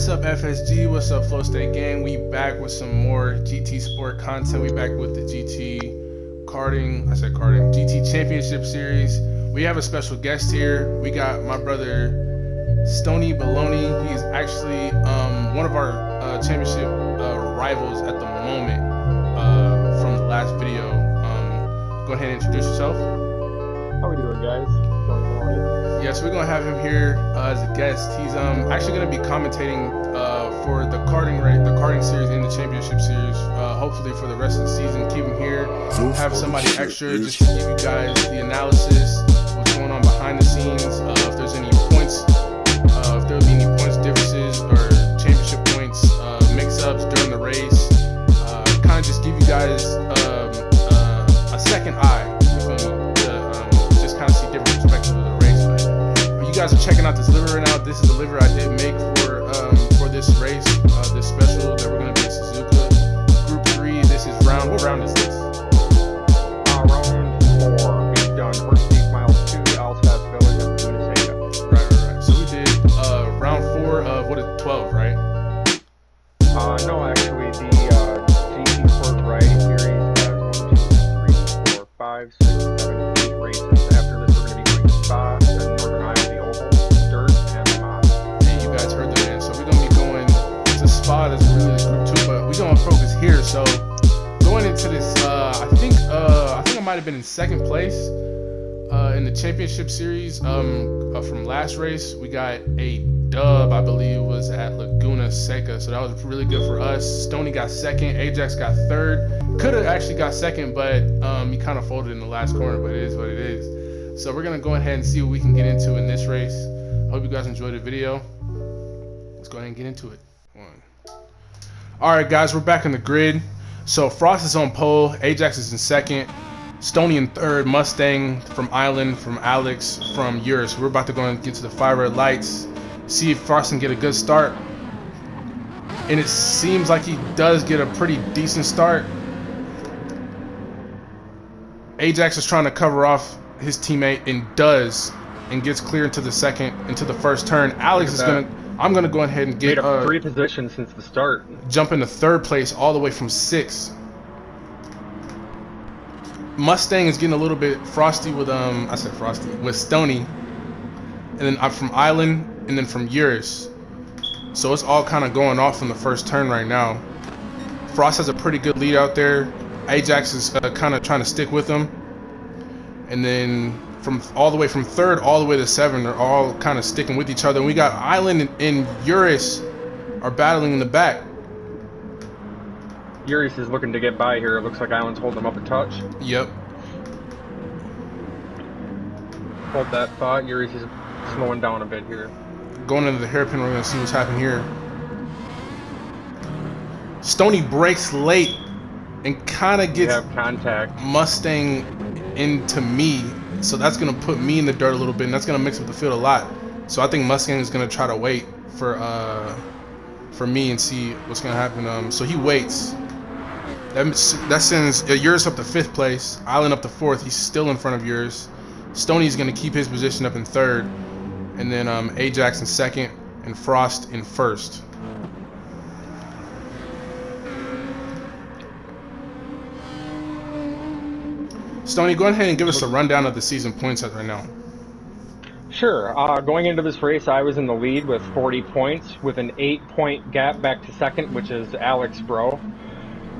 What's up, FSG? What's up, Flow State Gang? We back with some more GT Sport content. We back with the GT GT Championship Series. We have a special guest here. We got my brother Stony Baloney. He's actually one of our championship rivals at the moment from the last video. Go ahead and introduce yourself. How we doing, guys? Yeah, so we're gonna have him here as a guest. He's actually gonna be commentating for the karting series and the championship series. Hopefully for the rest of the season. Keep him here. Have somebody extra just to give you guys the analysis, what's going on behind the scenes. If there's any points, if there will be any points differences or championship points mix-ups during the race. Kind of just give you guys a second eye. Just kind of see different perspectives of the race. But you guys are checking out this liver right now. This is the liver I did make for this race, this special that we're gonna be in Suzuka. Group 3. This is round. What round is this? Round 4. We've done First Miles 2, Alsace Village, and Suzuka. Right. So we did round 4 of what is it, 12, right? No, actually, the GT Sport Riding Series has 1, 2, 3, 4, 5, 6, 7, 8 races. After this, we're going to be going to Spa, then Northern Iowa, the Oval, Dirt, and the Mod. And you guys heard the man. So we're going to be going to Spa. That's really group 2, but we're going to focus here. So going into this, I think I might have been in second place in the championship series from last race. We got a dub, I believe, was at Laguna Seca, so that was really good for us. Stony got second, Ajax got third. Could have actually got second, but he kind of folded in the last corner, but it is what it is. So we're gonna go ahead and see what we can get into in this race. Hope you guys enjoyed the video. Let's go ahead and get into it. All right, guys, we're back in the grid. So Frost is on pole, Ajax is in second, Stony in third, Mustang from Island, from Alex, from Yours. We're about to go and get to the 5 red lights, see if Frost can get a good start. And it seems like he does get a pretty decent start. Ajax is trying to cover off his teammate and gets clear into the first turn. Alex is I'm gonna go ahead and get made up 3 positions since the start. Jump into third place all the way from 6. Mustang is getting a little bit frosty with with Stony, and then I'm from Island, and then from Yours. So it's all kind of going off in the first turn right now. Frost has a pretty good lead out there. Ajax is kind of trying to stick with him, and then from all the way from third all the way to 7, they're all kind of sticking with each other. And we got Island and Yours are battling in the back. Urias is looking to get by here. It looks like Island's holding him up a touch. Yep. Hold that thought. Urias is slowing down a bit here. Going into the hairpin, we're going to see what's happening here. Stony breaks late and kind of gets contact. Mustang into me. So that's going to put me in the dirt a little bit, and that's going to mix up the field a lot. So I think Mustang is going to try to wait for me and see what's going to happen. So he waits. That sends Yours up to 5th place, Island up to 4th. He's still in front of Yours. Stoney's going to keep his position up in 3rd, and then Ajax in 2nd, and Frost in 1st. Stoney, go ahead and give us a rundown of the season points right now. Sure. Going into this race, I was in the lead with 40 points, with an 8-point gap back to 2nd, which is Alex Bro.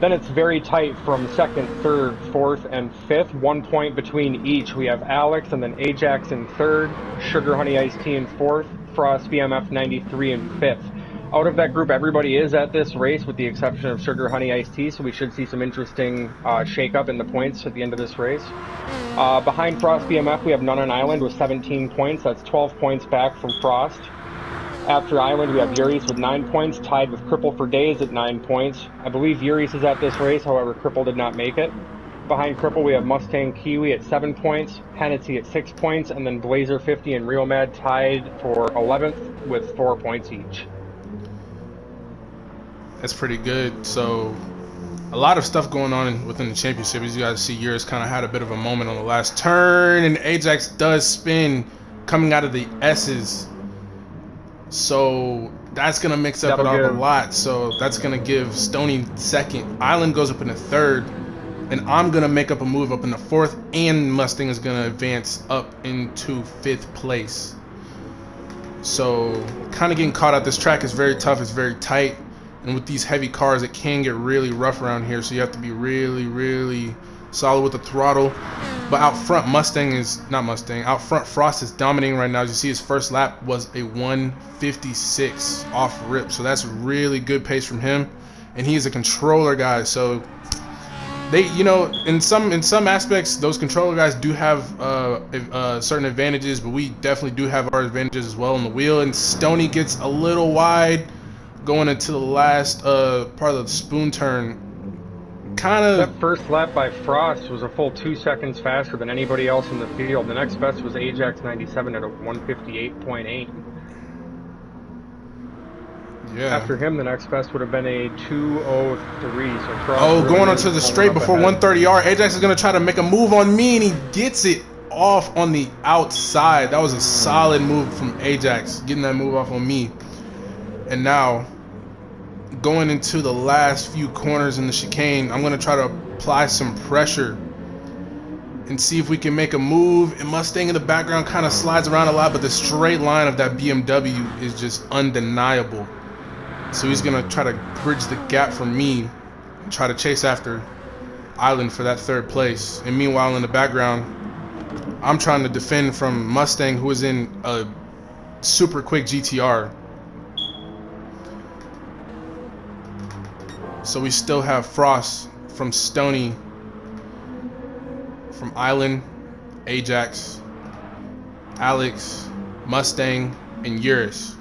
Then it's very tight from 2nd, 3rd, 4th, and 5th. 1 point between each. We have Alex and then Ajax in 3rd, Sugar Honey Iced Tea in 4th, Frost BMF 93 in 5th. Out of that group, everybody is at this race with the exception of Sugar Honey Iced Tea, so we should see some interesting shake-up in the points at the end of this race. Behind Frost BMF, we have None on Island with 17 points. That's 12 points back from Frost. After Island, we have Urias with 9 points, tied with Cripple for Days at 9 points. I believe Urias is at this race, however, Cripple did not make it. Behind Cripple, we have Mustang Kiwi at 7 points, Hennessy at 6 points, and then Blazer 50 and Real Mad tied for 11th with 4 points each. That's pretty good. So a lot of stuff going on within the championship. As you guys see, Yours kind of had a bit of a moment on the last turn, and Ajax does spin coming out of the S's. So that's gonna mix up it That'll up a give. lot. So that's gonna give Stony second. Island goes up in the third, and I'm gonna make up a move up in the fourth, and Mustang is gonna advance up into fifth place. So kind of getting caught out. This track is very tough. It's very tight, and with these heavy cars, it can get really rough around here. So you have to be really, really solid with the throttle. But out front, out front, Frost is dominating right now. As you see, his first lap was a 156 off rip. So that's really good pace from him. And he is a controller guy. So they, you know, in some aspects, those controller guys do have certain advantages, but we definitely do have our advantages as well on the wheel. And Stony gets a little wide going into the last part of the spoon turn. That first lap by Frost was a full 2 seconds faster than anybody else in the field. The next best was Ajax 97 at a 158.8. Yeah. After him, the next best would have been a 203. So Frost really going onto the straight before 130R. Ajax is going to try to make a move on me, and he gets it off on the outside. That was a solid move from Ajax, getting that move off on me. And now, going into the last few corners in the chicane, I'm going to try to apply some pressure and see if we can make a move. And Mustang in the background kind of slides around a lot, but the straight line of that BMW is just undeniable. So he's going to try to bridge the gap from me and try to chase after Island for that third place. And meanwhile, in the background, I'm trying to defend from Mustang, who is in a super quick GTR. So we still have Frost from Stony, from Island, Ajax, Alex, Mustang, and Urus.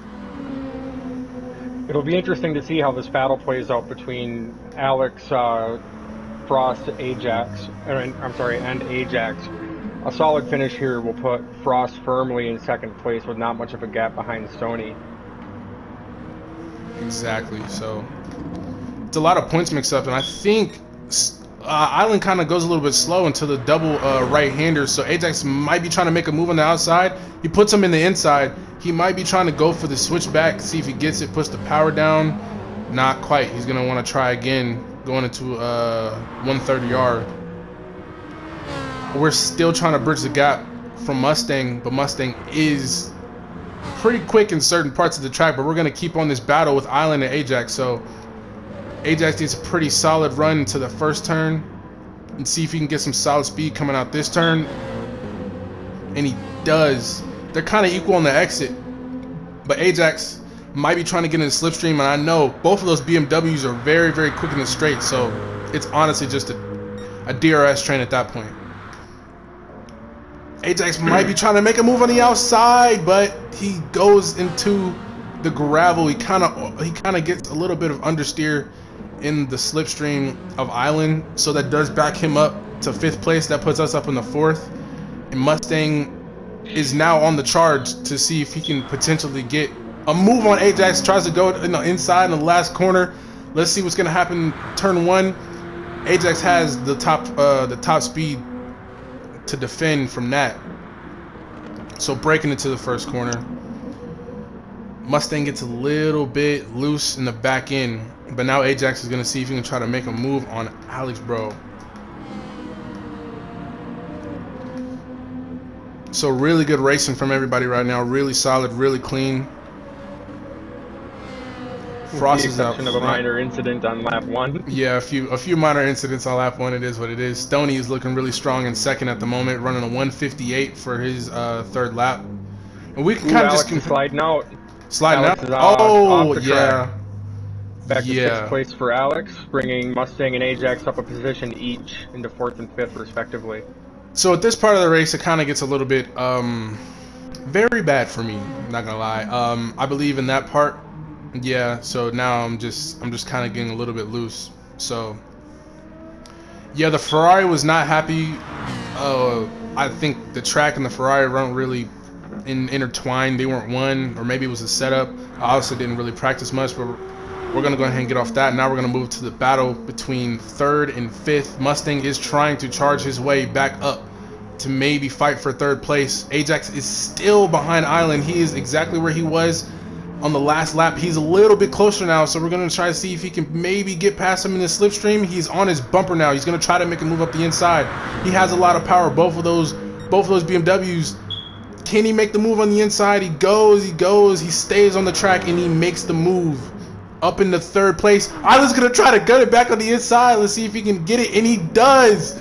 It'll be interesting to see how this battle plays out between Alex, Frost, Ajax, and Ajax. A solid finish here will put Frost firmly in second place with not much of a gap behind Stony. Exactly. So it's a lot of points mixed up, and I think Island kind of goes a little bit slow into the double right-hander, so Ajax might be trying to make a move on the outside. He puts him in the inside. He might be trying to go for the switchback, see if he gets it, puts the power down. Not quite. He's going to want to try again, going into 130R. We're still trying to bridge the gap from Mustang, but Mustang is pretty quick in certain parts of the track, but we're going to keep on this battle with Island and Ajax. So Ajax needs a pretty solid run into the first turn and see if he can get some solid speed coming out this turn. And he does. They're kind of equal on the exit, but Ajax might be trying to get in the slipstream, and I know both of those BMWs are very, very quick in the straight, so it's honestly just a DRS train at that point. Ajax might be trying to make a move on the outside, but he goes into the gravel. He kind of gets a little bit of understeer in the slipstream of Island, so that does back him up to fifth place. That puts us up in the fourth, and Mustang is now on the charge to see if he can potentially get a move on Ajax. Tries to go inside in the last corner. Let's see what's gonna happen. Turn one, Ajax has the top speed to defend from that. So breaking into the first corner, Mustang gets a little bit loose in the back end, but now Ajax is gonna see if he can try to make a move on Alex, bro. So really good racing from everybody right now. Really solid, really clean. Frost is out front. Of a minor incident on lap one. Yeah, a few minor incidents on lap one. It is what it is. Stony is looking really strong in second at the moment, running a 158 for his third lap. And we can kind of just sliding out. Sliding Alex out. Oh yeah. Back to sixth place for Alex, bringing Mustang and Ajax up a position each into fourth and fifth respectively. So at this part of the race, it kind of gets a little bit very bad for me. Not gonna lie. I believe in that part. Yeah. So now I'm just kind of getting a little bit loose. So yeah, the Ferrari was not happy. I think the track and the Ferrari weren't really intertwined. They weren't one, or maybe it was a setup. I also didn't really practice much, but we're gonna go ahead and get off that. Now we're gonna move to the battle between third and fifth. Mustang is trying to charge his way back up to maybe fight for third place. Ajax is still behind Island. He is exactly where he was on the last lap. He's a little bit closer now, so we're going to try to see if he can maybe get past him in the slipstream. He's on his bumper now. He's going to try to make a move up the inside. He has a lot of power. Both of those BMWs. Can he make the move on the inside? He goes, he stays on the track, and he makes the move up into third place. Island's going to try to gut it back on the inside. Let's see if he can get it, and he does.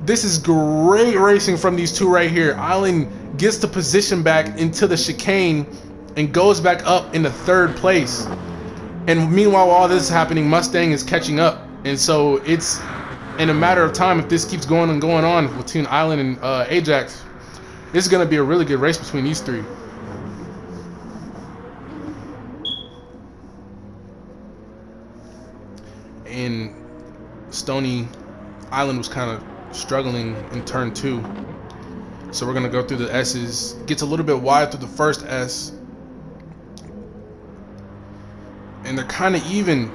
This is great racing from these two right here. Island gets the position back into the chicane and goes back up into third place. And meanwhile, while all this is happening, Mustang is catching up. And so it's in a matter of time, if this keeps going on between Island and Ajax, this is going to be a really good race between these three. And Stony Island was kind of struggling in turn 2. So we're going to go through the S's. Gets a little bit wide through the first S. And they're kind of even.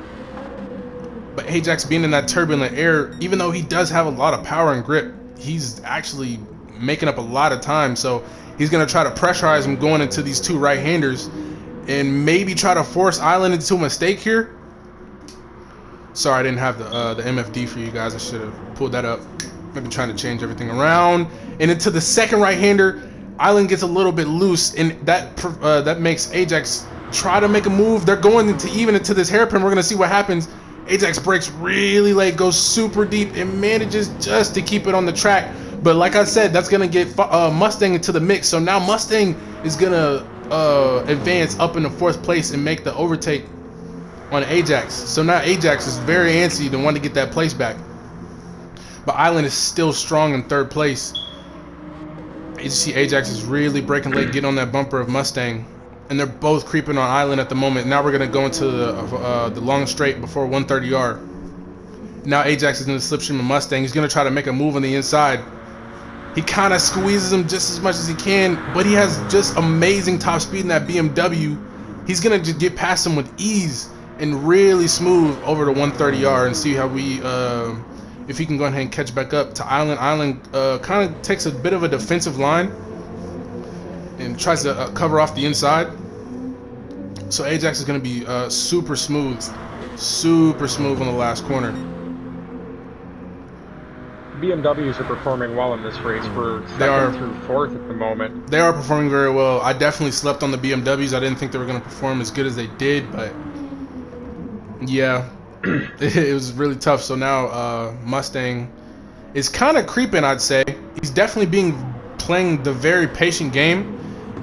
But Ajax being in that turbulent air, even though he does have a lot of power and grip, he's actually making up a lot of time. So he's going to try to pressurize him going into these two right-handers and maybe try to force Island into a mistake here. Sorry, I didn't have the MFD for you guys. I should have pulled that up. I've been trying to change everything around. And into the second right-hander, Island gets a little bit loose, and that makes Ajax try to make a move. They're going into this hairpin. We're going to see what happens. Ajax brakes really late, goes super deep, and manages just to keep it on the track. But like I said, that's going to get Mustang into the mix. So now Mustang is going to advance up into 4th place and make the overtake on Ajax. So now Ajax is very antsy to want to get that place back. But Island is still strong in 3rd place. You see Ajax is really breaking late, getting on that bumper of Mustang. And they're both creeping on Island at the moment. Now we're going to go into the long straight before 130R. Now Ajax is in the slipstream of Mustang. He's going to try to make a move on the inside. He kind of squeezes him just as much as he can, but he has just amazing top speed in that BMW. He's going to just get past him with ease and really smooth over to 130R and see how if he can go ahead and catch back up to Island. Island kind of takes a bit of a defensive line and tries to cover off the inside. So Ajax is going to be super smooth on the last corner. BMWs are performing well in this race. We're second through 4th at the moment. They are performing very well. I definitely slept on the BMWs. I didn't think they were going to perform as good as they did, but yeah, it was really tough. So now Mustang is kind of creeping, I'd say. He's definitely playing the very patient game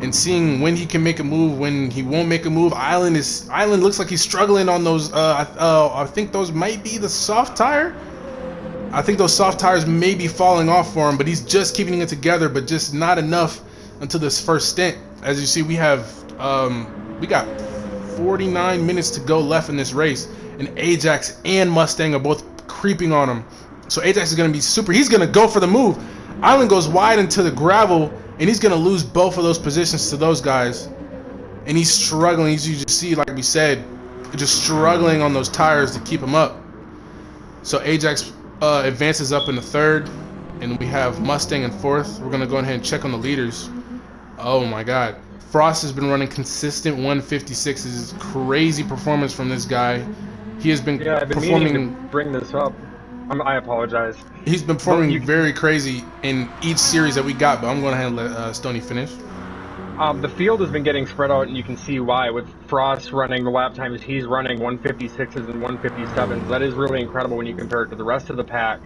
and seeing when he can make a move, when he won't make a move. Island looks like he's struggling on those. I think those might be the soft tire. I think those soft tires may be falling off for him, but he's just keeping it together, but just not enough until this first stint. As you see, we got 49 minutes to go left in this race, and Ajax and Mustang are both creeping on him. So Ajax is going to be he's going to go for the move. Island goes wide into the gravel, and he's going to lose both of those positions to those guys. And he's struggling, as you just see, like we said, just struggling on those tires to keep him up. So Ajax advances up in the 3rd, and we have Mustang in 4th. We're going to go ahead and check on the leaders. Oh my God. Frost has been running consistent 156. This is crazy performance from this guy. He has been I've been performing. Meaning to bring this up. I apologize. He's been performing very crazy in each series that we got, but I'm going to ahead and let Stoney finish. The field has been getting spread out, and you can see why. With Frost running the lap times, he's running 156s and 157s. That is really incredible when you compare it to the rest of the pack.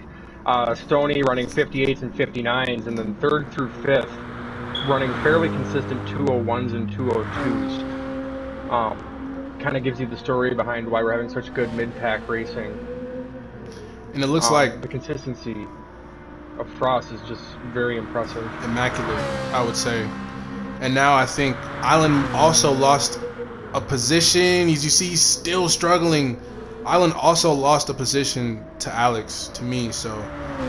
Stoney running 58s and 59s, and then 3rd through 5th running fairly consistent 201s and 202s. Kind of gives you the story behind why we're having such good mid-pack racing. And it looks like the consistency of Frost is just very impressive. Immaculate, I would say. And now I think Island also lost a position. As you see, he's still struggling. Island also lost a position to Alex, to me. So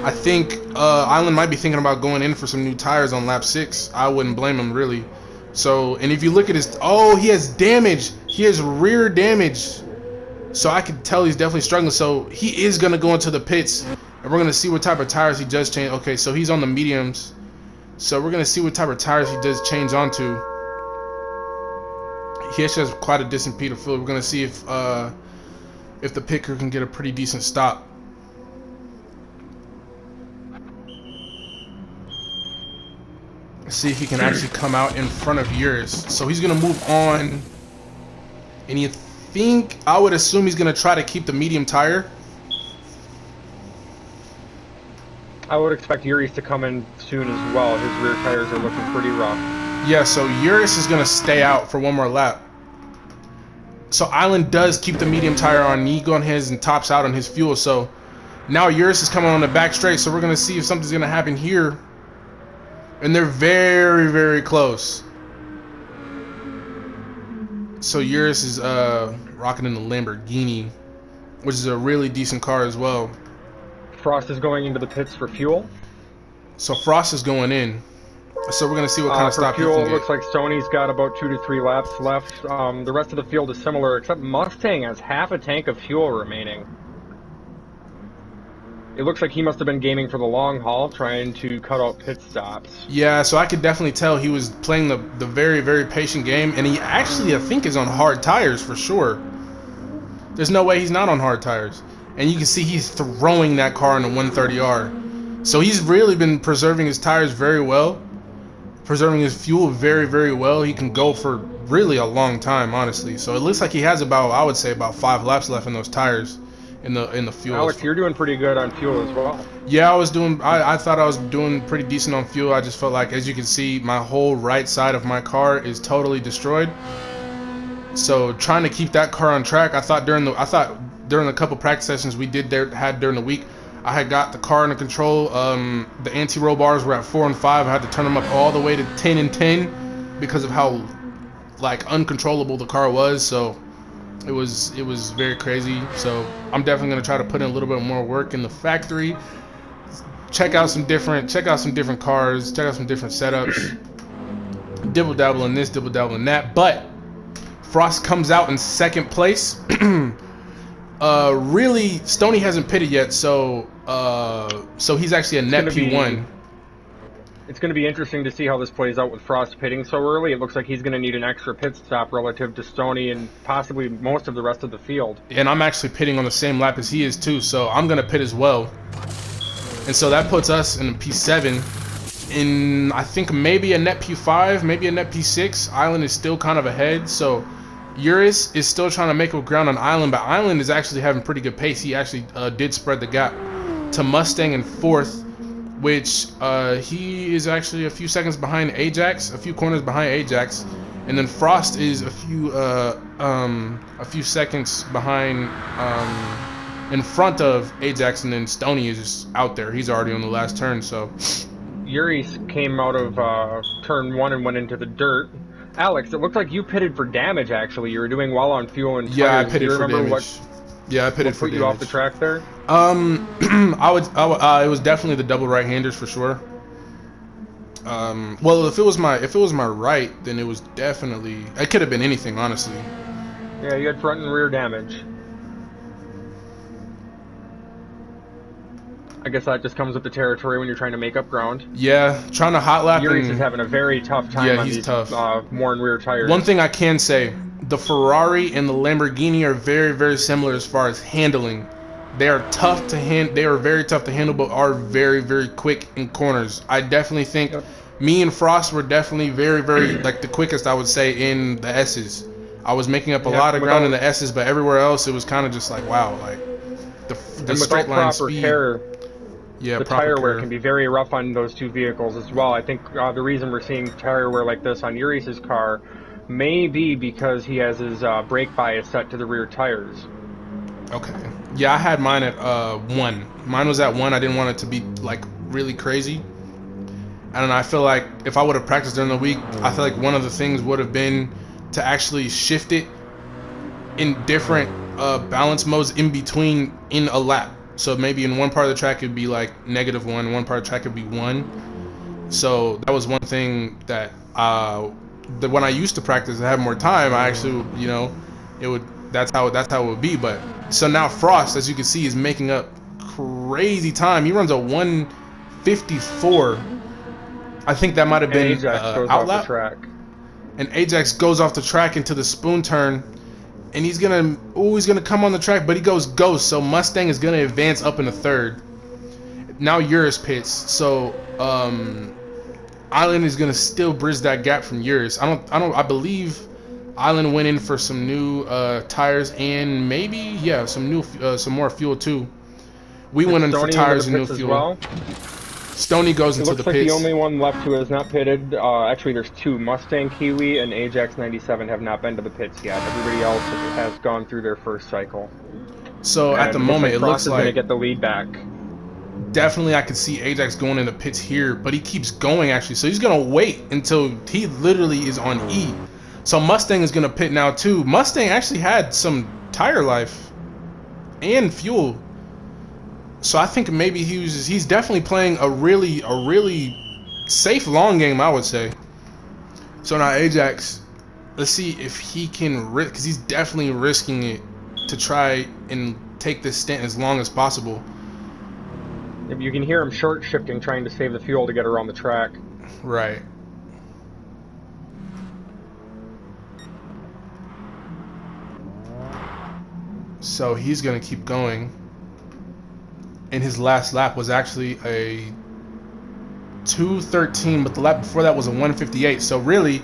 I think Island might be thinking about going in for some new tires on lap 6. I wouldn't blame him, really. So, and if you look at his, he has damage. He has rear damage. So I can tell he's definitely struggling. So he is going to go into the pits, and we're going to see what type of tires he does change. Okay, so he's on the mediums. So we're going to see what type of tires he does change onto. he actually has quite a decent speed of field. We're gonna see if the picker can get a pretty decent stop. Let's see if he can actually come out in front of Urus. So he's gonna move on, and you think, I would assume he's gonna try to keep the medium tire. I would expect Yuri's to come in soon as well. His rear tires are looking pretty rough. Yeah, so Urus is gonna stay out for one more lap. So Island does keep the medium tire on. He go on his and tops out on his fuel. So now Urus is coming on the back straight. So we're gonna see if something's gonna happen here. And they're very, very close. So Urus is rocking in the Lamborghini, which is a really decent car as well. Frost is going into the pits for fuel. So Frost is going in. So we're gonna see what kind of stop fuel, he can get. Looks like Stoney's got about 2 to 3 laps left. The rest of the field is similar, except Mustang has half a tank of fuel remaining. It looks like he must have been gaming for the long haul, trying to cut out pit stops. Yeah, so I could definitely tell he was playing the very, very patient game, and he actually, I think, is on hard tires for sure. There's no way he's not on hard tires. And you can see he's throwing that car in the 130R. So he's really been preserving his tires very well, preserving his fuel very, very well. He can go for really a long time, honestly. So it looks like he has about, I would say, about 5 laps left in those tires. In the fuel. Alex, you're doing pretty good on fuel as well. Yeah, I thought I was doing pretty decent on fuel. I just felt like, as you can see, my whole right side of my car is totally destroyed. So trying to keep that car on track, I thought during the couple practice sessions we had during the week, I had got the car under control. The anti-roll bars were at 4 and 5. I had to turn them up all the way to 10 and 10 because of how like uncontrollable the car was. So it was very crazy. So I'm definitely gonna try to put in a little bit more work in the factory. Check out some different cars. Check out some different setups. Dibble dabble in this, dibble dabble in that. But Frost comes out in second place. Really, Stoney hasn't pitted yet, so he's actually a net P1. It's going to be interesting to see how this plays out with Frost pitting so early. It looks like he's going to need an extra pit stop relative to Stoney and possibly most of the rest of the field. And I'm actually pitting on the same lap as he is too, so I'm going to pit as well. And so that puts us in P7. In, I think, maybe a net P5, maybe a net P6. Island is still kind of ahead, so Urus is still trying to make up ground on Island, but Island is actually having pretty good pace. He actually did spread the gap to Mustang in 4th, which he is actually a few seconds behind Ajax, a few corners behind Ajax, and then Frost is a few seconds behind, in front of Ajax, and then Stoney is just out there. He's already on the last turn. So Yuri came out of turn 1 and went into the dirt. Alex, it looked like you pitted for damage. Actually, you were doing well on fuel and tires. Yeah, I pitted for damage. Yeah, I pitted for damage. Put you off the track there? It was definitely the double right-handers for sure. Well, if it was my right, then it was definitely, it could have been anything, honestly. Yeah, you had front and rear damage. I guess that just comes with the territory when you're trying to make up ground. Yeah, trying to hot lap. Yuri's is having a very tough time on these tough. More and rear tires. One thing I can say, the Ferrari and the Lamborghini are very, very similar as far as handling. They are tough to They are very tough to handle, but are very, very quick in corners. I definitely think me and Frost were definitely very, very like the quickest, I would say, in the S's. I was making up a lot of ground in the S's, but everywhere else it was kind of just like, wow, like the straight line speed. The tire wear can be very rough on those two vehicles as well. I think the reason we're seeing tire wear like this on Yuri's car may be because he has his brake bias set to the rear tires. Okay. Yeah, I had mine at 1. Mine was at 1. I didn't want it to be like really crazy. And I feel like if I would have practiced during the week, I feel like one of the things would have been to actually shift it in different balance modes in between in a lap. So maybe in one part of the track it'd be like -1, one part of the track would be 1. So that was one thing that when I used to practice and have more time, I actually, you know, that's how it would be. But so now Frost, as you can see, is making up crazy time. He runs a 1:54. I think that might have been Ajax goes out off lap. the track. and Ajax goes off the track into the spoon turn, and he's gonna come on the track, but he goes ghost, so Mustang is gonna advance up into third. Now Urus pits, so Island is gonna still bridge that gap from Urus. I believe Island went in for some new tires and maybe some more fuel too. We went in for tires and new fuel. Well. Stony goes into the pits. Looks like the only one left who has not pitted. Actually, there's two. Mustang Kiwi and Ajax 97 have not been to the pits yet. Everybody else has gone through their first cycle. So at the moment, it looks like going to get the lead back. Definitely, I could see Ajax going in the pits here, but he keeps going actually. So he's gonna wait until he literally is on E. So Mustang is gonna pit now too. Mustang actually had some tire life and fuel. So I think maybe he's definitely playing a really safe long game, I would say. So now Ajax, let's see if he can risk, because he's definitely risking it to try and take this stint as long as possible. You can hear him short shifting, trying to save the fuel to get around the track. Right. So he's gonna keep going. And his last lap was actually a 2:13, but the lap before that was a 1:58. So really,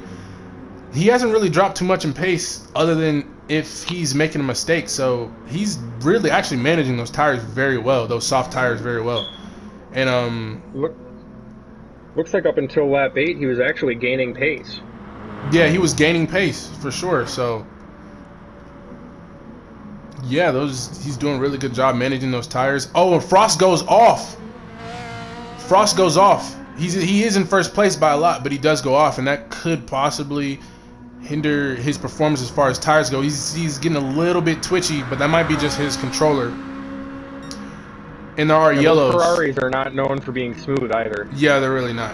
he hasn't really dropped too much in pace, other than if he's making a mistake. So he's really actually managing those tires very well, those soft tires very well. And looks like up until lap 8, he was actually gaining pace. Yeah, he was gaining pace for sure. So yeah, he's doing a really good job managing those tires. Oh, and Frost goes off. Frost goes off. He is in first place by a lot, but he does go off, and that could possibly hinder his performance as far as tires go. He's getting a little bit twitchy, but that might be just his controller. And there are yellows. Ferraris are not known for being smooth either. Yeah, they're really not.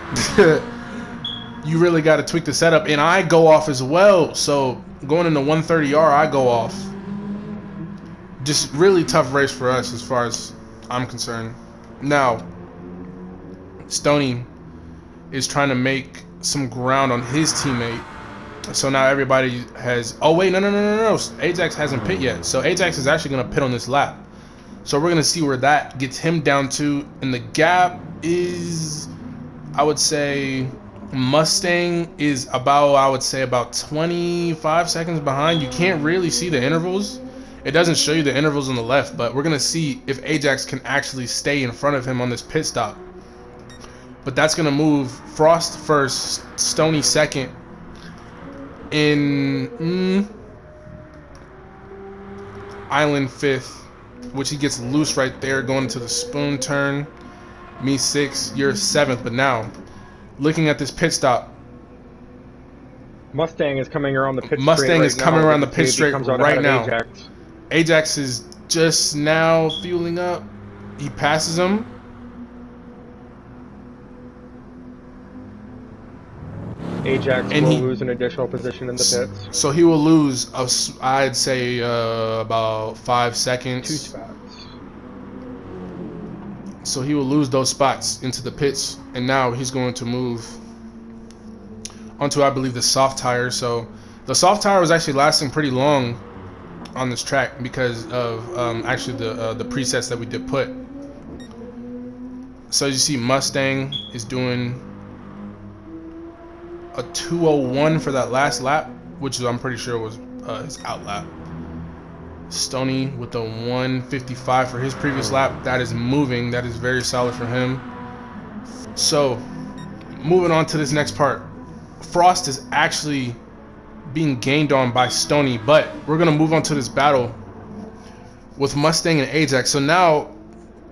You really got to tweak the setup, and I go off as well. So going into 130R, I go off. Just really tough race for us as far as I'm concerned. Now, Stoney is trying to make some ground on his teammate. So now everybody has... Oh, wait, no. Ajax hasn't pit yet. So Ajax is actually going to pit on this lap. So we're going to see where that gets him down to. And the gap is, I would say, Mustang is about, I would say, about 25 seconds behind. You can't really see the intervals. It doesn't show you the intervals on the left, but we're going to see if Ajax can actually stay in front of him on this pit stop. But that's going to move Frost first, Stoney second, in Island fifth, which he gets loose right there going to the spoon turn. Me sixth, you're seventh. But now, looking at this pit stop, Mustang is coming around the pit straight. Mustang is coming around the pit straight right now. Ajax. Ajax is just now fueling up. He passes him. Ajax will lose an additional position in the pits. So he will lose, I'd say, about 5 seconds. 2 spots. So he will lose those spots into the pits. And now he's going to move onto, I believe, the soft tire. So the soft tire was actually lasting pretty long on this track because of actually the presets that we did put. So you see Mustang is doing a 2:01 for that last lap, which I'm pretty sure was his out lap. Stoney with a 1:55 for his previous lap. That is moving. That is very solid for him. So moving on to this next part, Frost is actually being gained on by Stoney, but we're gonna move on to this battle with Mustang and Ajax. So now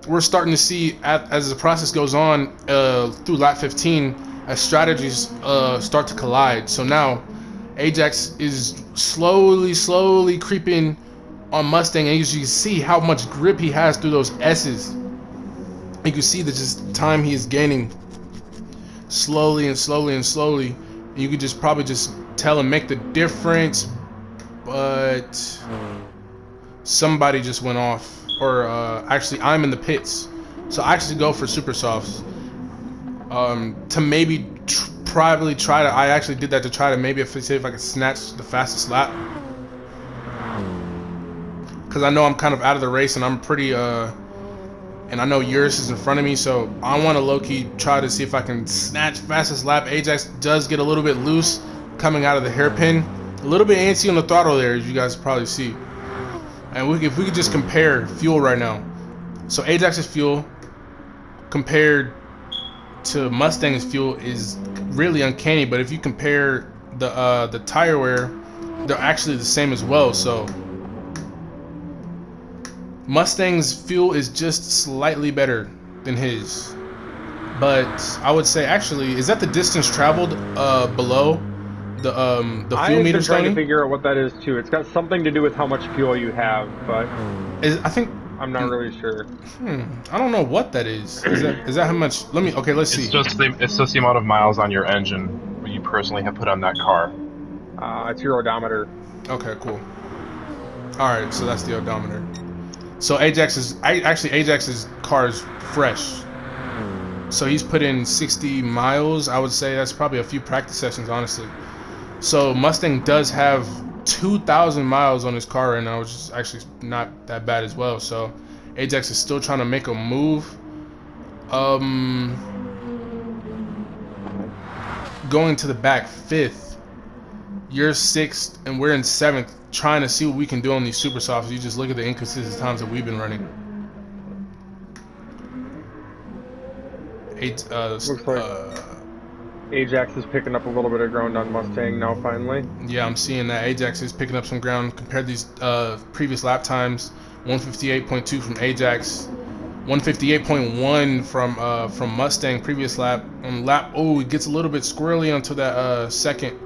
we're starting to see, as the process goes on through lap 15, as strategies start to collide. So now Ajax is slowly creeping on Mustang, and as you can see how much grip he has through those S's. You can see the just time he is gaining slowly. And you could just probably just tell and make the difference, but somebody just went off, or actually I'm in the pits, so I actually go for super softs to maybe probably try to. I actually did that to try to maybe see if I could snatch the fastest lap, because I know I'm kind of out of the race and I'm pretty and I know Eurus is in front of me, so I want to low-key try to see if I can snatch fastest lap. Ajax does get a little bit loose coming out of the hairpin, a little bit antsy on the throttle there, as you guys probably see. And if we could just compare fuel right now, so Ajax's fuel compared to Mustang's fuel is really uncanny. But if you compare the tire wear, they're actually the same as well. So Mustang's fuel is just slightly better than his. But I would say, actually, is that the distance traveled below the fuel meter? I'm trying to figure out what that is too. It's got something to do with how much fuel you have, but I think I'm not really sure. I don't know what that is. Is that how much? Let's see. It's just the amount of miles on your engine you personally have put on that car. It's your odometer. Okay, cool. All right, so that's the odometer. So Ajax's car is fresh. So he's put in 60 miles. I would say that's probably a few practice sessions, honestly. So Mustang does have 2,000 miles on his car right now, which is actually not that bad as well. So Ajax is still trying to make a move. Going to the back 5th. You're 6th, and we're in 7th, trying to see what we can do on these super softs. You just look at the inconsistent times that we've been running. Looks like Ajax is picking up a little bit of ground on Mustang now, finally. Yeah, I'm seeing that Ajax is picking up some ground compared to these previous lap times. 158.2 from Ajax, 158.1 from Mustang previous lap. On lap, it gets a little bit squirrely onto that second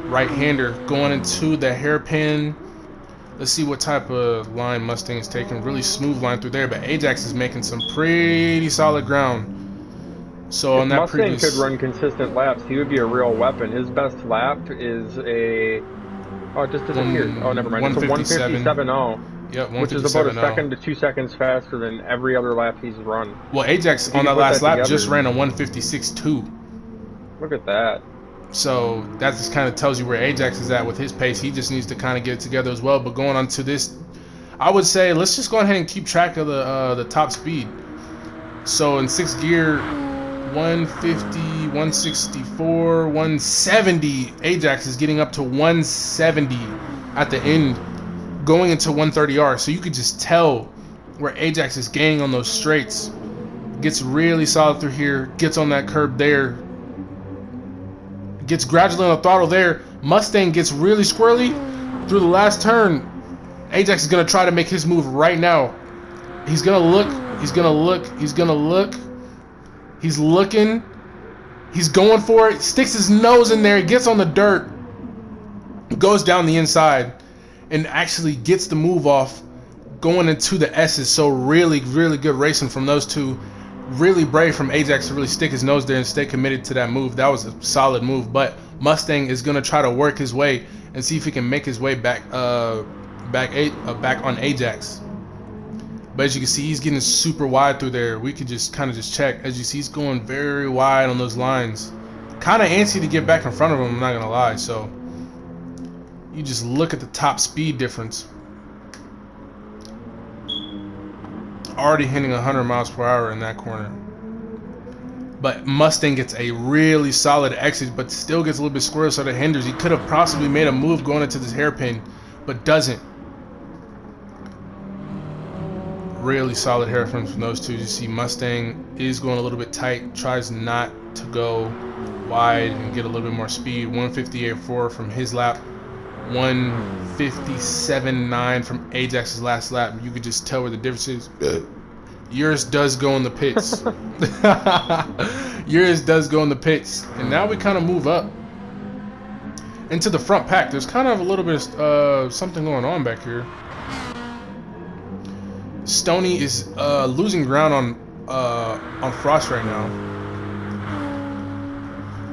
right-hander going into the hairpin. Let's see what type of line Mustang is taking. Really smooth line through there, but Ajax is making some pretty solid ground. So if on that Mustang could run consistent laps, he would be a real weapon. His best lap is it just disappeared. Never mind. It's a 157.0. Yep, which is about a second to 2 seconds faster than every other lap he's run. Well, Ajax on that last lap just ran a 156.2. Look at that. So that just kind of tells you where Ajax is at with his pace. He just needs to kind of get it together as well. But going on to this, I would say let's just go ahead and keep track of the top speed. So in 6th gear, 150, 164, 170. Ajax is getting up to 170 at the end, going into 130R. So you could just tell where Ajax is gaining on those straights. Gets really solid through here, gets on that curb there, gets gradually on the throttle there. Mustang gets really squirrely through the last turn. Ajax is going to try to make his move right now. He's going to look. He's going to look. He's going to look. He's looking. He's going for it. Sticks his nose in there. Gets on the dirt. Goes down the inside. And actually gets the move off going into the S's. So really, really good racing from those two. Really brave from Ajax to really stick his nose there and stay committed to that move. That was a solid move. But Mustang is going to try to work his way and see if he can make his way back on Ajax. But as you can see, he's getting super wide through there. We could just kind of just check. As you see, he's going very wide on those lines. Kind of antsy to get back in front of him, I'm not going to lie. So you just look at the top speed difference. Already hitting 100 miles per hour in that corner. But Mustang gets a really solid exit, but still gets a little bit squirrely, so that hinders. He could have possibly made a move going into this hairpin, but doesn't. Really solid hairpin from those two. You see Mustang is going a little bit tight, tries not to go wide and get a little bit more speed. 158.4 from his lap. 157.9 from Ajax's last lap. You could just tell where the difference is. Yours does go in the pits. Yours does go in the pits. And now we kind of move up into the front pack. There's kind of a little bit of something going on back here. Stoney is losing ground on Frost right now.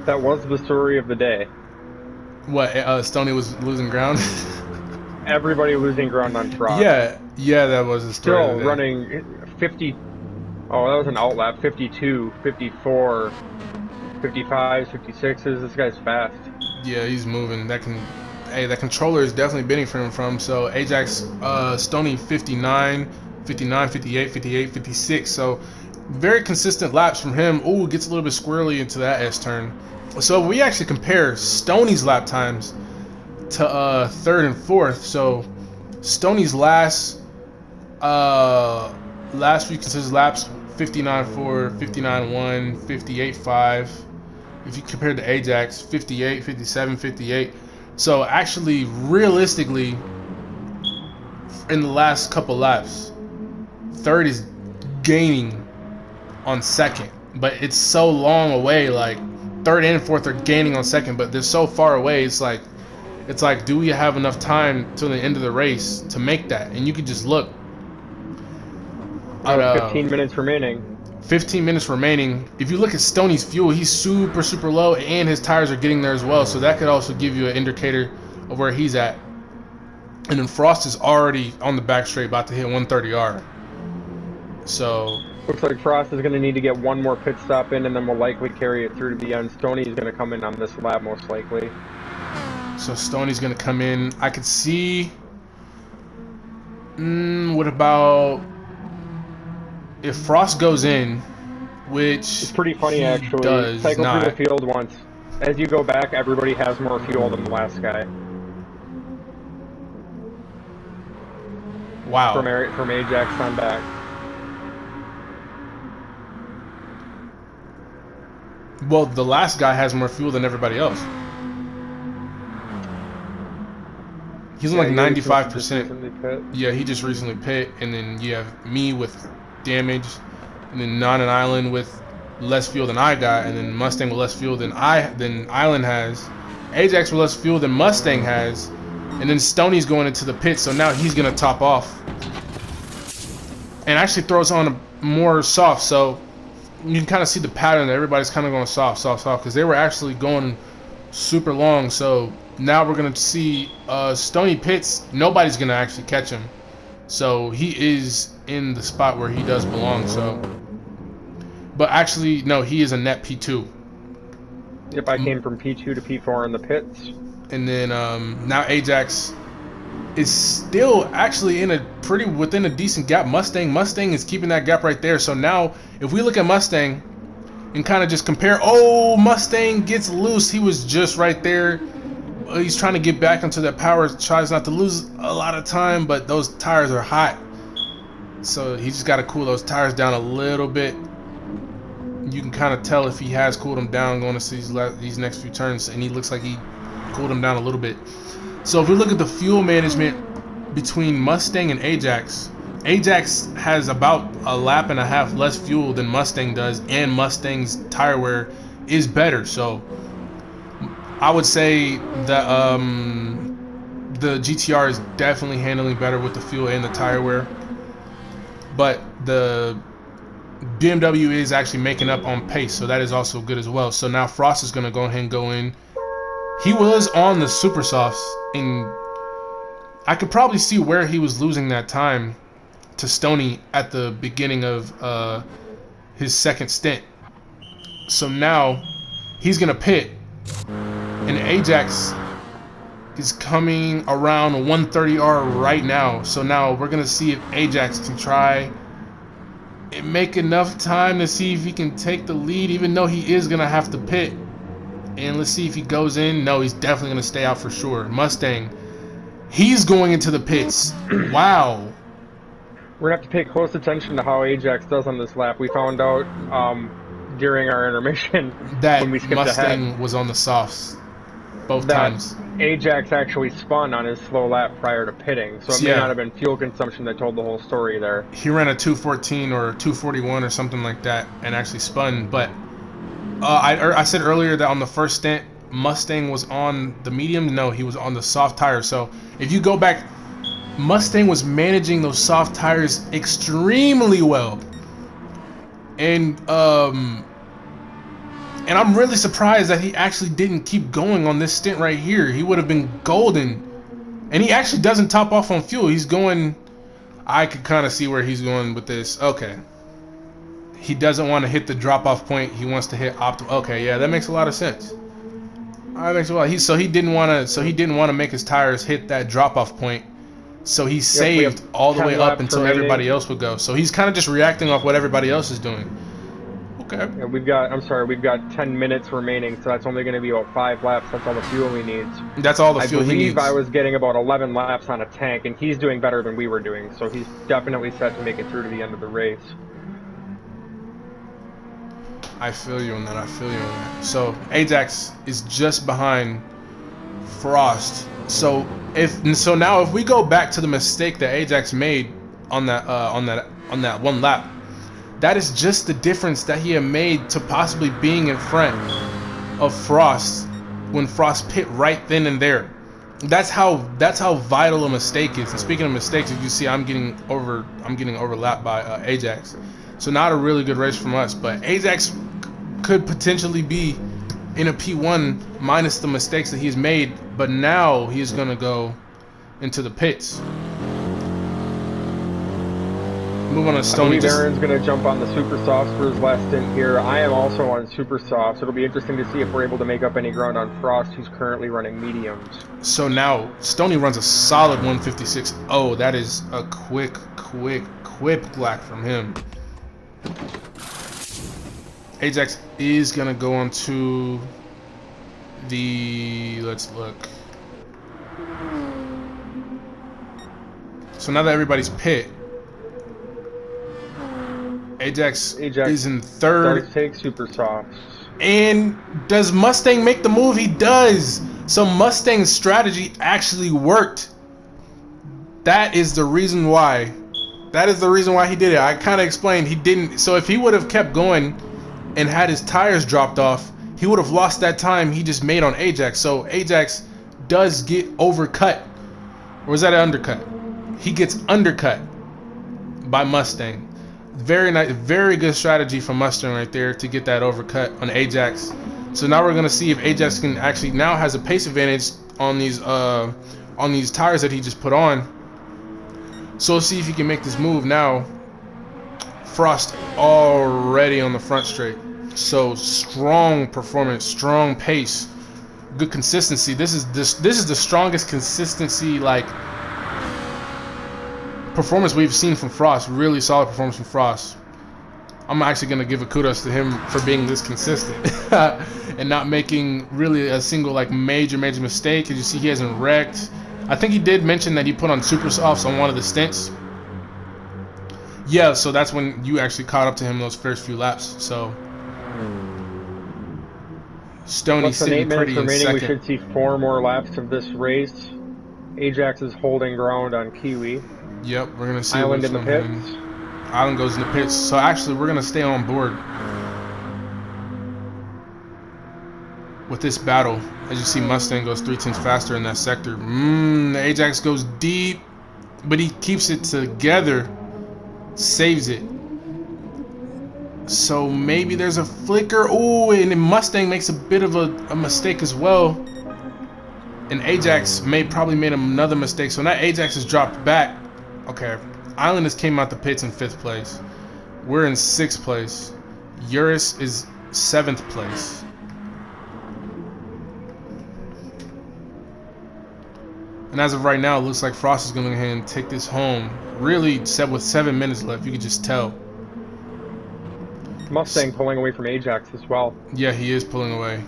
That was the story of the day. What, Stoney was losing ground? Everybody losing ground on Frost. Yeah, that was the story. Still running 50. Oh, that was an outlap. 52, 54. 55s, 56s. This guy's fast. Yeah, he's moving. That controller is definitely benefiting from him. So Ajax, Stony 59, 59, 58, 58, 56. So very consistent laps from him. Ooh, gets a little bit squirrely into that S turn. So if we actually compare Stoney's lap times to third and fourth. So Stoney's last few consistent laps, 59.4, 59.1, 58.5. If you compare to Ajax, 58, 57, 58. So actually, realistically, in the last couple laps, third is gaining on second, but it's so long away. Like third and fourth are gaining on second, but they're so far away. It's like, do we have enough time till the end of the race to make that? And you can just look. 15 minutes remaining. 15 minutes remaining. If you look at Stoney's fuel, he's super low, and his tires are getting there as well. So that could also give you an indicator of where he's at. And then Frost is already on the back straight, about to hit 130R. So looks like Frost is going to need to get one more pit stop in, and then will likely carry it through to the end. Stoney is going to come in on this lap most likely. So Stoney's going to come in. I could see. What about if Frost goes in, which it's pretty funny actually. Does cycle not. through the field once. As you go back, everybody has more fuel than the last guy. Wow. From Ajax on back. Well, the last guy has more fuel than everybody else. He's on like 95%. Yeah, he just recently pit, and then you have me with damage, and then Non and Island with less fuel than I got, and then Mustang with less fuel than Island has, Ajax with less fuel than Mustang has, and then Stoney's going into the pit, so now he's gonna top off, and actually throws on a more soft. So you can kind of see the pattern that everybody's kind of going soft, because they were actually going super long. So now we're gonna see Stoney pits. Nobody's gonna actually catch him. So he is in the spot where he does belong. So, but actually, no, he is a net P2. Yep, I came from P2 to P4 in the pits. And then now Ajax is still actually within a decent gap. Mustang is keeping that gap right there. So now, if we look at Mustang and kind of just compare, Mustang gets loose. He was just right there. He's trying to get back into that power, tries not to lose a lot of time, but those tires are hot. So he just got to cool those tires down a little bit. You can kind of tell if he has cooled them down going to these next few turns, and he looks like he cooled them down a little bit. So if we look at the fuel management between Mustang and Ajax, Ajax has about a lap and a half less fuel than Mustang does, and Mustang's tire wear is better. So I would say that the GTR is definitely handling better with the fuel and the tire wear, but the BMW is actually making up on pace, so that is also good as well. So now Frost is going to go ahead and go in. He was on the super softs, and I could probably see where he was losing that time to Stoney at the beginning of his second stint. So now he's going to pit, and Ajax is coming around 130R right now. So now we're going to see if Ajax can try and make enough time to see if he can take the lead, even though he is going to have to pit. And let's see if he goes in. No, he's definitely going to stay out for sure. Mustang, he's going into the pits. Wow. We're going to have to pay close attention to how Ajax does on this lap. We found out during our intermission that when we skipped Mustang ahead, was on the softs both times. Ajax actually spun on his slow lap prior to pitting, so it may not have been fuel consumption that told the whole story there. He ran a 214 or 241 or something like that and actually spun. But I said earlier that on the first stint, Mustang was on the medium. No, he was on the soft tire. So if you go back, Mustang was managing those soft tires extremely well. And I'm really surprised that he actually didn't keep going on this stint right here. He would have been golden. And he actually doesn't top off on fuel. He's going... I could kind of see where he's going with this. Okay. he doesn't want to hit the drop-off point. He wants to hit optimal. Okay, yeah, that makes a lot of sense. That makes a lot. He didn't want to make his tires hit that drop-off point. So he saved all the way up until everybody else would go. So he's kind of just reacting off what everybody else is doing. Okay. Yeah, we've got 10 minutes remaining, so that's only going to be about 5 laps. That's all the fuel he needs. That's all the fuel he needs. I believe I was getting about 11 laps on a tank, and he's doing better than we were doing. So he's definitely set to make it through to the end of the race. I feel you on that. So Ajax is just behind Frost. So now if we go back to the mistake that Ajax made on that one lap, that is just the difference that he had made to possibly being in front of Frost when Frost pit right then and there. That's how vital a mistake is. And speaking of mistakes, as you see, I'm getting overlapped by Ajax. So not a really good race from us, but Ajax could potentially be in a P1 minus the mistakes that he's made, but now he's gonna go into the pits. Move on to Stony. I believe Aaron's gonna jump on the super softs for his last stint here. I am also on super softs. It'll be interesting to see if we're able to make up any ground on Frost, who's currently running mediums. So now Stony runs a solid 156. Oh, that is a quick black from him. Ajax is gonna go on to the, let's look. So now that everybody's pit, Ajax is in third. Take super softs. And does Mustang make the move? He does. So Mustang's strategy actually worked. That is the reason why. That is the reason why he did it. I kind of explained he didn't. So if he would have kept going and had his tires dropped off, he would have lost that time he just made on Ajax. So Ajax does get overcut. Or was that an undercut? He gets undercut by Mustang. Very nice, very good strategy from Mustang right there to get that overcut on Ajax. So now we're gonna see if Ajax can actually now has a pace advantage on these tires that he just put on. So we'll see if he can make this move now. Frost already on the front straight. So strong performance, strong pace, good consistency. This is the strongest consistency performance we've seen from Frost. Really solid performance from Frost. I'm actually gonna give a kudos to him for being this consistent and not making really a single major mistake. As you see, he hasn't wrecked. I think he did mention that he put on super softs on one of the stints. Yeah, so that's when you actually caught up to him those first few laps. So Stoney sitting pretty in second. We should see 4 more laps of this race. Ajax is holding ground on Kiwi. Yep, we're gonna see Island in the pits. Island goes in the pits. So actually, we're gonna stay on board with this battle. As you see, Mustang goes 3/10 faster in that sector. Ajax goes deep, but he keeps it together, saves it. So maybe there's a flicker. Oh, and then Mustang makes a bit of a mistake as well. And Ajax probably made another mistake. So now Ajax has dropped back. Okay, Islanders came out the pits in 5th place. We're in 6th place. Urus is 7th place. And as of right now, it looks like Frost is going to go ahead and take this home. Really, with 7 minutes left, you could just tell. Mustang pulling away from Ajax as well. Yeah, he is pulling away.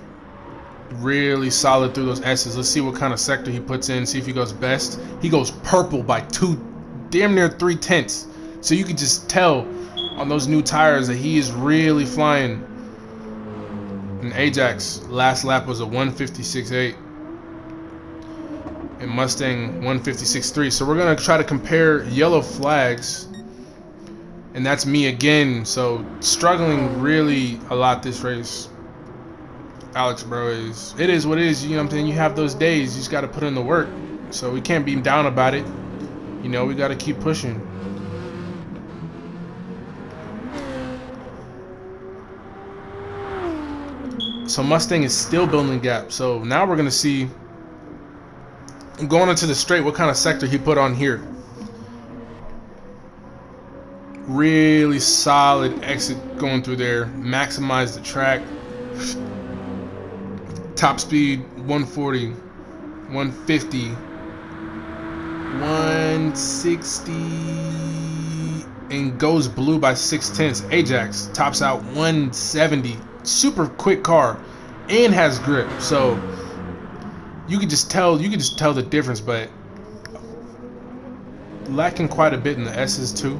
Really solid through those S's. Let's see what kind of sector he puts in. See if he goes best. He goes purple by damn near 3/10. So you can just tell on those new tires that he is really flying. And Ajax last lap was a 156.8. And Mustang 156.3. So we're gonna try to compare yellow flags. And that's me again. So struggling really a lot this race. Alex, bro, it is what it is. You know what I'm saying? You have those days. You just got to put in the work. So we can't be down about it. You know, we got to keep pushing. So Mustang is still building gap. So now we're going to see, going into the straight, what kind of sector he put on here. really solid exit going through there. Maximize the track. Top speed 140, 150, 160, and goes blue by 6/10. Ajax tops out 170. Super quick car, and has grip. So you could just tell the difference, but lacking quite a bit in the S's too.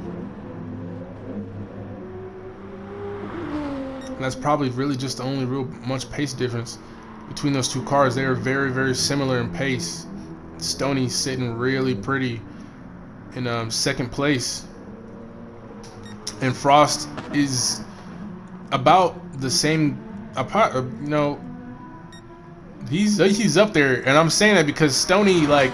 And that's probably really just the only real much pace difference between those two cars. They are very, very similar in pace. Stoney's sitting really pretty in second place, and Frost is about the same. He's up there, and I'm saying that because Stoney, like,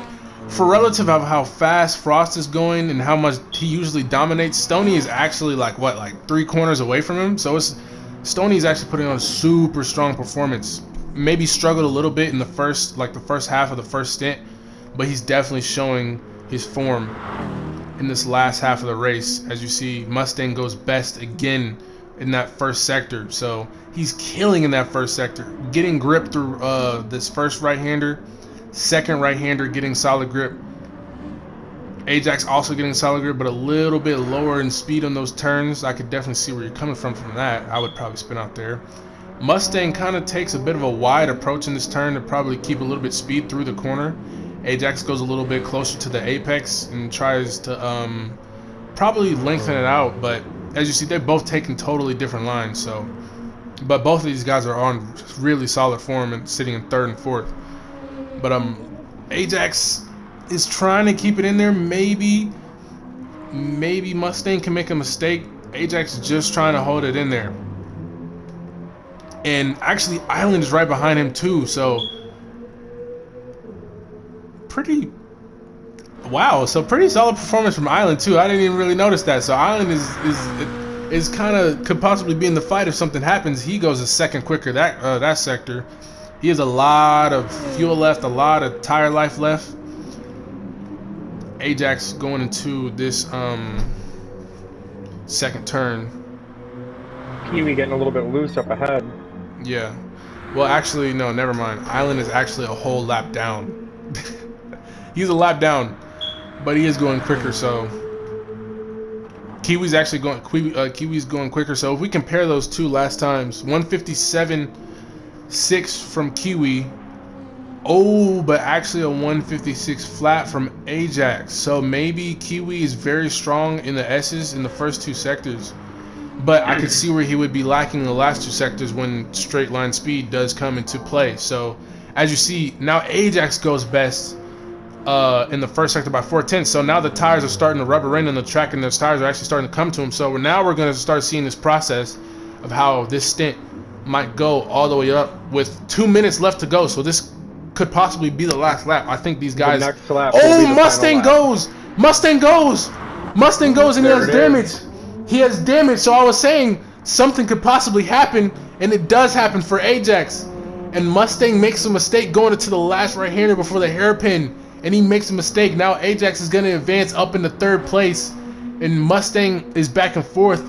for relative of how fast Frost is going and how much he usually dominates, Stoney is actually like 3 corners away from him. So Stoney's actually putting on a super strong performance. Maybe struggled a little bit in the first half of the first stint, but he's definitely showing his form in this last half of the race. As you see, Mustang goes best again in that first sector. So he's killing in that first sector, getting grip through this first right-hander, second right-hander getting solid grip. Ajax also getting solid grip, but a little bit lower in speed on those turns. I could definitely see where you're coming from that. I would probably spin out there. Mustang kind of takes a bit of a wide approach in this turn to probably keep a little bit speed through the corner. Ajax goes a little bit closer to the apex and tries to probably lengthen it out, but as you see, they're both taking totally different lines. So, but both of these guys are on really solid form and sitting in third and fourth. But Ajax is trying to keep it in there. Maybe Mustang can make a mistake. Ajax is just trying to hold it in there. And actually, Island is right behind him too. So pretty solid performance from Island too. I didn't even really notice that. So Island is kind of could possibly be in the fight if something happens. He goes a second quicker that sector. He has a lot of fuel left, a lot of tire life left. Ajax going into this second turn. Kiwi getting a little bit loose up ahead. Yeah. Well, actually, no, never mind. Island is actually a whole lap down. He's a lap down, but he is going quicker. So Kiwi's actually going. Kiwi's going quicker. So if we compare those two last times, 157.6 from Kiwi. Oh, but actually a 156 flat from Ajax. So maybe Kiwi is very strong in the S's in the first two sectors. But I could see where he would be lacking in the last two sectors when straight line speed does come into play. So as you see, now Ajax goes best in the first sector by 4/10. So now the tires are starting to rubber in on the track, and those tires are actually starting to come to him. So now we're going to start seeing this process of how this stint might go all the way up with 2 minutes left to go. So this could possibly be the last lap. I think these guys. The next lap Oh, Mustang goes! Mustang goes! Mustang goes, and he has damage. He has damage. So I was saying something could possibly happen, and it does happen for Ajax. And Mustang makes a mistake going into the last right-hander before the hairpin, and he makes a mistake. Now Ajax is going to advance up into third place, and Mustang is back and forth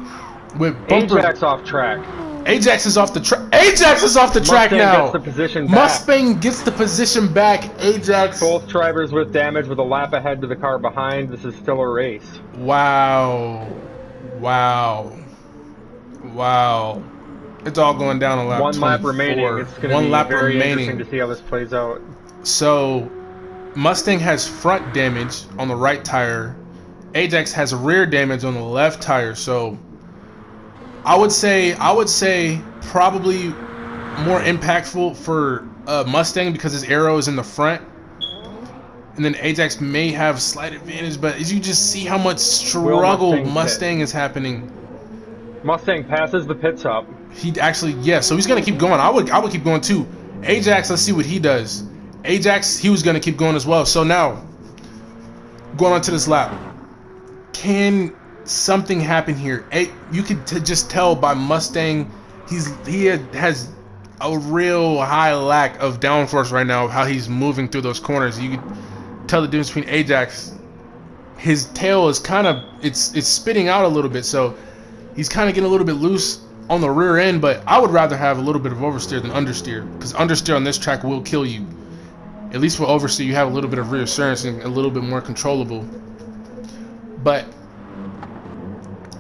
with bumper. Ajax off track. Ajax is off the track. Ajax is off the track now. Mustang gets the position back. Mustang gets the position back. Ajax. Both drivers with damage with a lap ahead to the car behind. This is still a race. Wow. Wow. Wow. It's all going down on lap 1 lap 24. remaining. It's going to be very interesting to see how this plays out. So Mustang has front damage on the right tire. Ajax has rear damage on the left tire. So I would say probably more impactful for Mustang because his arrow is in the front, and then Ajax may have slight advantage. But as you just see how much struggle Mustang is happening. Mustang passes the pit stop. He actually, yeah. So he's gonna keep going. I would keep going too. Ajax, let's see what he does. Ajax, he was gonna keep going as well. So now, going on to this lap, can something happen here? You could just tell by Mustang, he has a real high lack of downforce right now of how he's moving through those corners. You could tell the difference between Ajax his tail is kind of it's spitting out a little bit, so he's kind of getting a little bit loose on the rear end. But I would rather have a little bit of oversteer than understeer, because understeer on this track will kill you. At least for oversteer, you have a little bit of reassurance and a little bit more controllable. But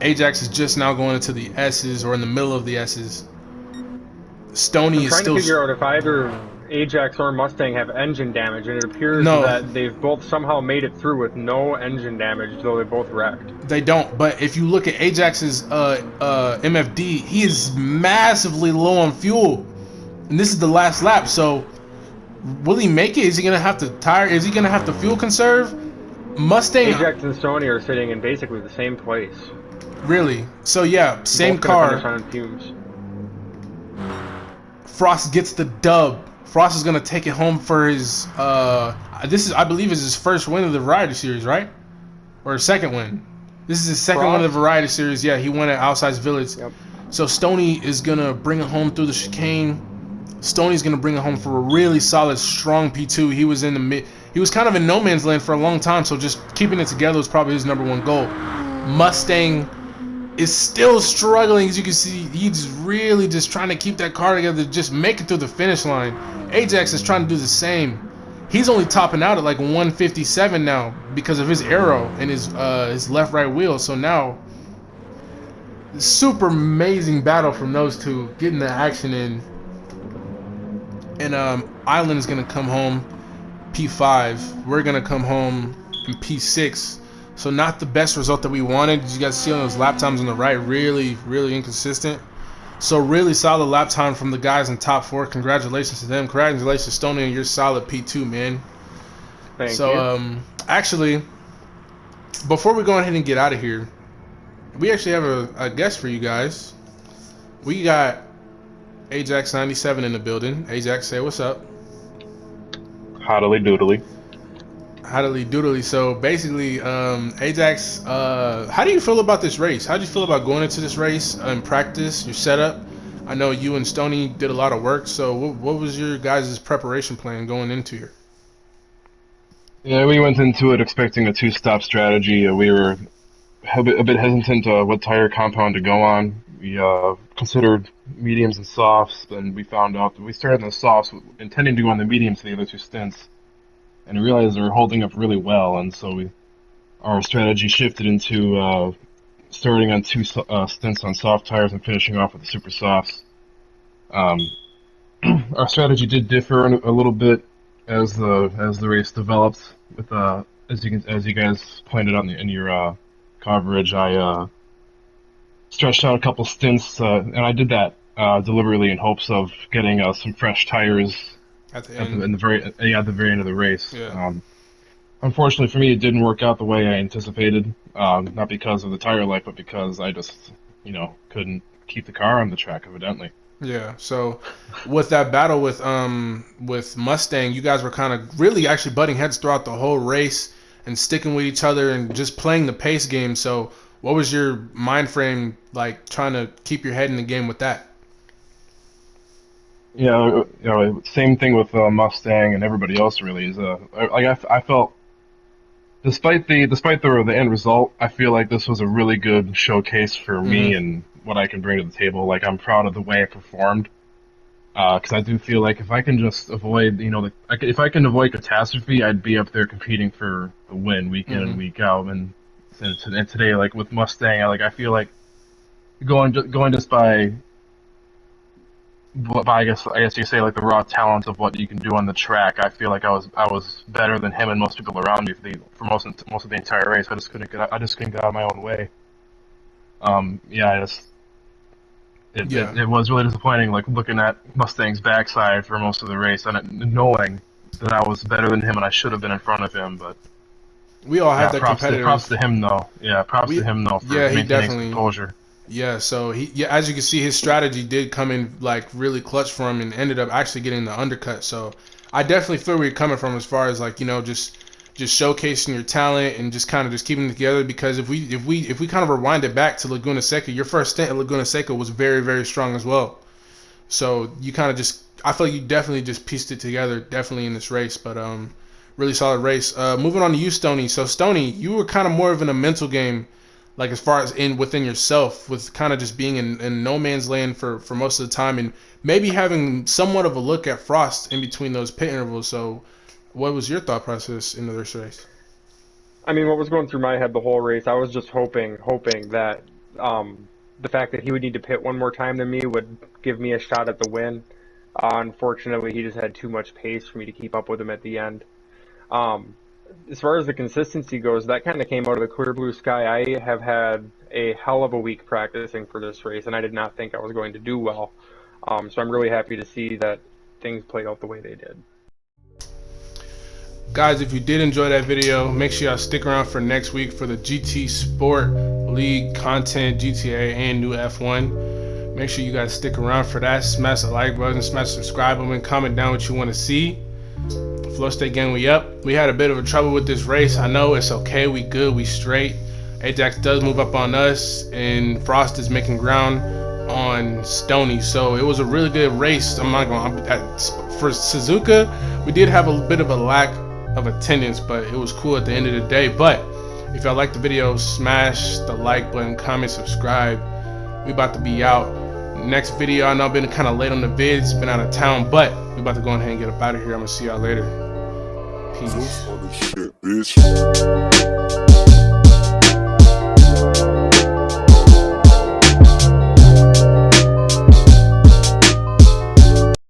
Ajax is just now going into the S's, or in the middle of the S's. Stony is still trying to figure out if either Ajax or Mustang have engine damage, and it appears No. that they've both somehow made it through with no engine damage, though they both wrecked. They don't. But if you look at Ajax's MFD, he is massively low on fuel, and this is the last lap. So will he make it? Is he gonna have to tire? Is he gonna have to fuel conserve? Mustang. Ajax and Stony are sitting in basically the same place. Really? So yeah, same Both gonna car. finish on fumes. Frost gets the dub. Frost is gonna take it home for his. This is, I believe, is his first win of the Variety Series, right? Or his second win. This is his second Frost? win of the Variety Series. Yeah, he won at Outside's Village. Yep. So Stony is gonna bring it home through the chicane. Stoney's gonna bring it home for a really solid, strong P2. He was in the mid. He was kind of in no man's land for a long time. So just keeping it together was probably his #1 goal. Mustang is still struggling. As you can see, he's really just trying to keep that car together, just make it through the finish line. Ajax is trying to do the same. He's only topping out at like 157 now because of his aero and his left-right wheel. So now, super amazing battle from those two, getting the action in. And Island is gonna come home P5. We're gonna come home in P6. So not the best result that we wanted. Did you guys see on those lap times on the right? Really, really inconsistent. So really solid lap time from the guys in top 4. Congratulations to them. Congratulations, Stoney, on your solid P2, man. Thank you. Actually, before we go ahead and get out of here, we actually have a guest for you guys. We got Ajax 97 in the building. Ajax, say what's up. Hoddly doodly. Hoddly doodly. So basically, Ajax, how do you feel about this race? How do you feel about going into this race in practice, your setup? I know you and Stoney did a lot of work, so what was your guys' preparation plan going into here? Yeah, we went into it expecting a 2-stop strategy. We were a bit hesitant what tire compound to go on. We considered mediums and softs, and we found out that we started on the softs intending to go on the mediums for the other 2 stints, and realized they were holding up really well, and so our strategy shifted into starting on 2 stints on soft tires and finishing off with the super softs. Our strategy did differ a little bit as the race developed. With as you guys pointed out in your coverage, I stretched out a couple stints, and I did that deliberately in hopes of getting some fresh tires At the end. at the very end of the race. Yeah. Unfortunately for me, it didn't work out the way I anticipated. Not because of the tire life, but because I just couldn't keep the car on the track, evidently. Yeah, so with that battle with Mustang, you guys were kind of really actually butting heads throughout the whole race and sticking with each other and just playing the pace game. So what was your mind frame like, trying to keep your head in the game with that? Yeah, same thing with Mustang and everybody else. Really is I felt, despite the end result, I feel like this was a really good showcase for me and what I can bring to the table. Like, I'm proud of the way I performed, because I do feel like if I can just avoid, if I can avoid catastrophe, I'd be up there competing for the win week in and week out. And today, like with Mustang, I feel like going just by I guess you could say, like, the raw talent of what you can do on the track. I feel like I was better than him and most people around me for most of the entire race. I just couldn't get out of my own way. It was really disappointing, like, looking at Mustang's backside for most of the race and knowing that I was better than him and I should have been in front of him. But we all have that competitive. Props to him though. Yeah, props to him though for maintaining composure. Yeah, so as you can see, his strategy did come in like really clutch for him and ended up actually getting the undercut. So I definitely feel where you're coming from as far as, like, just showcasing your talent and just kind of just keeping it together. Because if we kind of rewind it back to Laguna Seca, your first stint at Laguna Seca was very, very strong as well. So you kind of I feel like you definitely just pieced it together definitely in this race. But really solid race. Moving on to you, Stony. So Stony, you were kind of more of in a mental game, like as far as within yourself, with kind of just being in no man's land for most of the time, and maybe having somewhat of a look at Frost in between those pit intervals. So, what was your thought process into this race? I mean, what was going through my head the whole race, I was just hoping that the fact that he would need to pit one more time than me would give me a shot at the win. Unfortunately, he just had too much pace for me to keep up with him at the end. As far as the consistency goes, that kind of came out of the clear blue sky. I have had a hell of a week practicing for this race, and I did not think I was going to do well. So I'm really happy to see that things played out the way they did. Guys, if you did enjoy that video, make sure y'all stick around for next week for the GT Sport League content, GTA, and new F1. Make sure you guys stick around for that. Smash the like button, smash the subscribe button, comment down what you want to see. Flow State Gang, we up. We had a bit of a trouble with this race. I know it's okay. We good. We straight. Ajax does move up on us, and Frost is making ground on Stony. So it was a really good race. I'm not going for Suzuka. We did have a bit of a lack of attendance, but it was cool at the end of the day. But if y'all like the video, smash the like button, comment, subscribe. We about to be out. Next video, I know I've been kind of late on the vids, been out of town, but we about to go ahead and get up out of here. I'm gonna see y'all later. Peace.